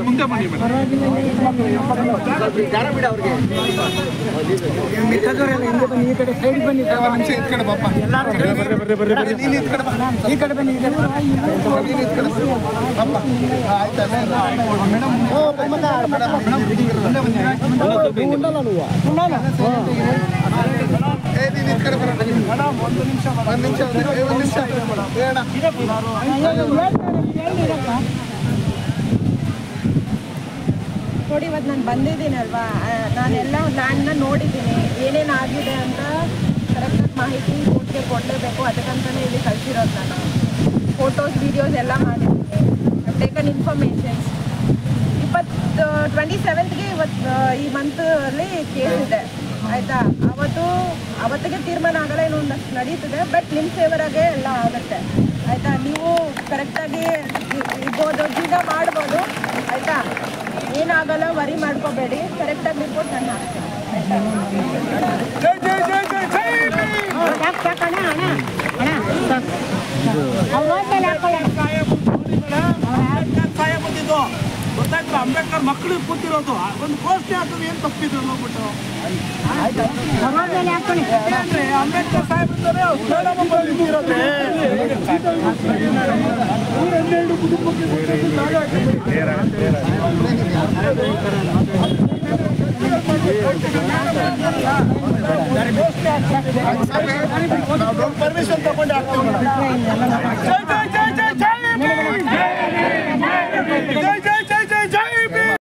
ಮುಂದೆ ಬನ್ನಿ ಜಾರ ಬಿಡ ಅವ್ರಿಗೆ ಈ ಕಡೆ ಸೈಡ್ ಬನ್ನಿ ಈ ಕಡೆ ಬಾಪ ನೀನು ಈ ಕಡೆ ಬನ್ನಿ ಆಯ್ತಾ ಮೇಡಮ್ ನೋಡಿ ಇವತ್ತು ನಾನು ಬಂದಿದ್ದೀನಲ್ವಾ, ನಾನೆಲ್ಲ ಲ್ಯಾಂಡ್ನ ನೋಡಿದ್ದೀನಿ, ಏನೇನಾಗಿದೆ ಅಂತ ಕರೆಕ್ಟಾಗಿ ಮಾಹಿತಿ ಕೋರ್ಟ್ಗೆ ಕೊಡಲೇಬೇಕು, ಅದಕ್ಕಂತಲೇ ಇಲ್ಲಿ ಕಳಿಸಿರೋದು. ನಾನು ಫೋಟೋಸ್ ವೀಡಿಯೋಸ್ ಎಲ್ಲ ಮಾಡಿದ್ದೀನಿ, ಟೇಕನ್ ಇನ್ಫಾರ್ಮೇಷನ್ಸ್. 27ಗೆ ಇವತ್ತು ಈ ಮಂತಲ್ಲಿ ಕೇಸ್ ಇದೆ ಆಯಿತಾ. ಅವತ್ತಿಗೆ ತೀರ್ಮಾನ ಆಗಲ್ಲ, ಏನೋ ಒಂದಷ್ಟು ನಡೀತದೆ, ಬಟ್ ನಿಮ್ಮ ಫೇವರಾಗೆ ಎಲ್ಲ ಆಗುತ್ತೆ ಆಯಿತಾ. ನೀವು ಕರೆಕ್ಟಾಗಿ ಇರ್ಬೋದು, ಜೀವನ ಮಾಡ್ಬೋದು ಆಯಿತಾ, ಏನಾಗಲ್ಲ, ವರಿ ಮಾಡ್ಕೋಬೇಡಿ, ಕರೆಕ್ಟಾಗಿ ರಿಪೋರ್ಟ್ ನಾನು ಹಾಕ್ತೀನಿ ಆಯಿತಾ. ಗೊತ್ತಾಯ್ತು, ಅಂಬೇಡ್ಕರ್ ಮಕ್ಕಳಿಗೆ ಕೂತಿರೋದು ಒಂದು ಗೋಷ್ಠಿ ಆಗ್ತದೆ, ಏನು ತಪ್ಪಿದ್ರು ನೋಡ್ಬಿಟ್ಟು ಅಂಬೇಡ್ಕರ್ ಸಾಹೇಬ್ರೆ ಪರ್ಮಿಷನ್ ತಗೊಂಡು ಆಗ್ತದೆ.